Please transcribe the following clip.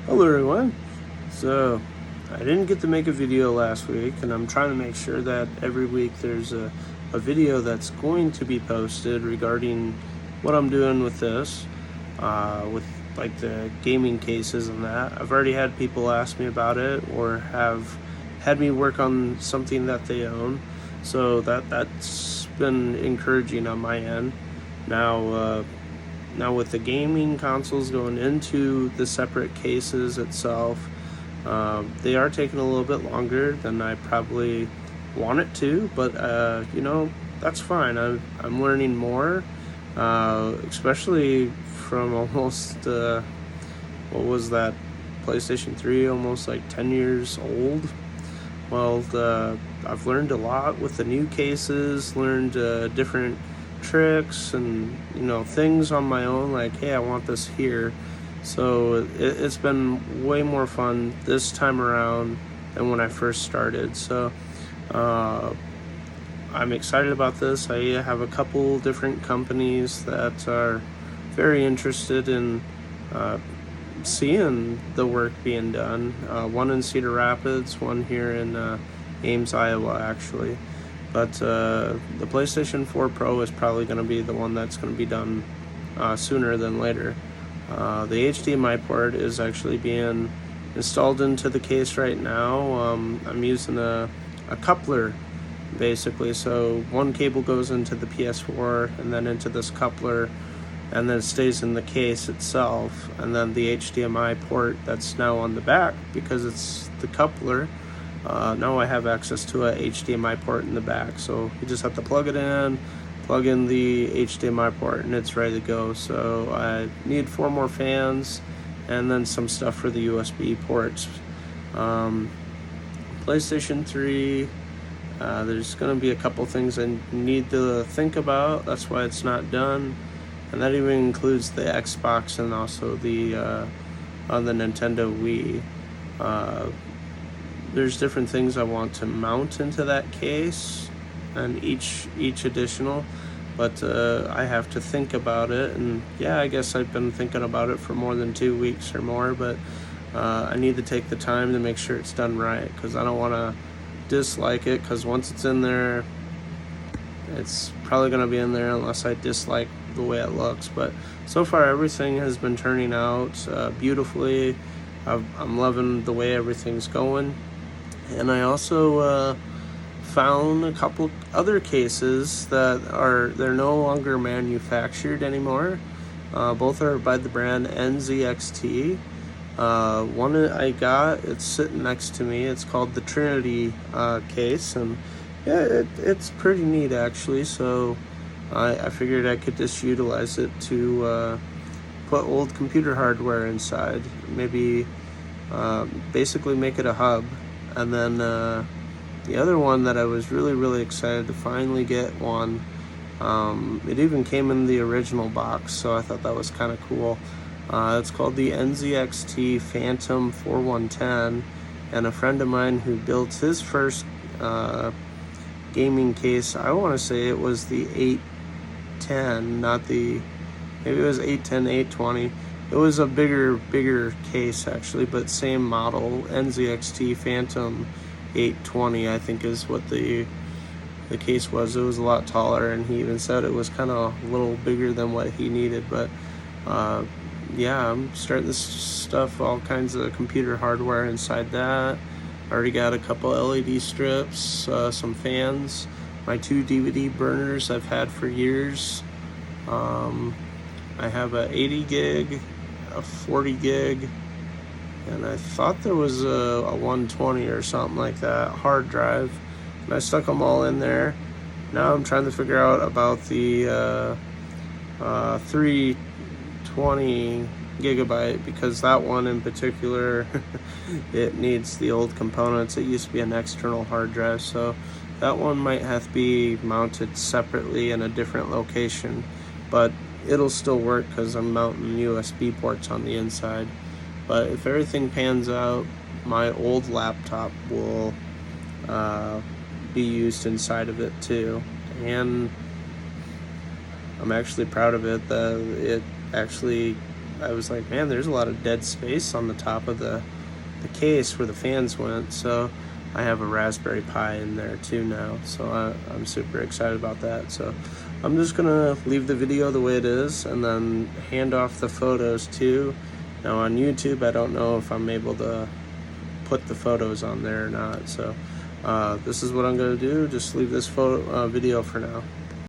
Hello everyone. So I didn't get to make a video last week, and I'm trying to make sure that every week there's a video that's going to be posted regarding what I'm doing with this, with like the gaming cases and that. I've already had people ask me about it or have had me work on something that they own, so that's been encouraging on my end. Now with the gaming consoles going into the separate cases itself, they are taking a little bit longer than I probably want it to, but that's fine. I'm learning more, especially from almost what was that, PlayStation 3, almost like 10 years old. Well, I've learned a lot with the new cases, learned different tricks and things on my own, like, hey, I want this here. So it's been way more fun this time around than when I first started. So I'm excited about this. I have a couple different companies that are very interested in seeing the work being done. One in Cedar Rapids, one here in Ames, Iowa, actually. But the PlayStation 4 Pro is probably going to be the one that's going to be done sooner than later. The HDMI port is actually being installed into the case right now. I'm using a coupler, basically. So one cable goes into the PS4 and then into this coupler, and then it stays in the case itself. And then the HDMI port that's now on the back, because it's the coupler, now I have access to a HDMI port in the back. So you just have to plug it in, plug in the HDMI port, and it's ready to go. So I need 4 more fans and then some stuff for the USB ports. PlayStation 3, there's going to be a couple things I need to think about. That's why it's not done. And that even includes the Xbox and also the on the Nintendo Wii. There's different things I want to mount into that case, and each additional, but I have to think about it. And yeah, I guess I've been thinking about it for more than 2 weeks or more, but I need to take the time to make sure it's done right, because I don't want to dislike it, because once it's in there, it's probably going to be in there unless I dislike the way it looks. But so far everything has been turning out beautifully. I'm loving the way everything's going. And I also found a couple other cases that they're no longer manufactured anymore. Both are by the brand NZXT. One I got, it's sitting next to me. It's called the Trinity case, and yeah, it's pretty neat actually. So I figured I could just utilize it to put old computer hardware inside, maybe basically make it a hub. And then the other one that I was really excited to finally get one, it even came in the original box, so I thought that was kind of cool. It's called the NZXT Phantom 4110, and a friend of mine who built his first gaming case, I want to say it was the 810, maybe it was 810, 820. It was a bigger case actually, but same model, NZXT Phantom 820, I think is what the case was. It was a lot taller, and he even said it was kind of a little bigger than what he needed. But yeah, I'm starting this stuff, all kinds of computer hardware inside that. Already got a couple LED strips, some fans, my 2 DVD burners I've had for years. I have a 80 gig, a 40 gig, and I thought there was a 120 or something like that hard drive, and I stuck them all in there. Now I'm trying to figure out about the 320 gigabyte, because that one in particular it needs the old components. It used to be an external hard drive, so that one might have to be mounted separately in a different location, but it'll still work because I'm mounting USB ports on the inside. But if everything pans out, my old laptop will be used inside of it too. And I'm actually proud of it that it actually I was like, man, there's a lot of dead space on the top of the case where the fans went. So I have a Raspberry Pi in there too now, so I'm super excited about that. So I'm just gonna leave the video the way it is and then hand off the photos too. Now on YouTube, I don't know if I'm able to put the photos on there or not, so this is what I'm gonna do, just leave this video for now.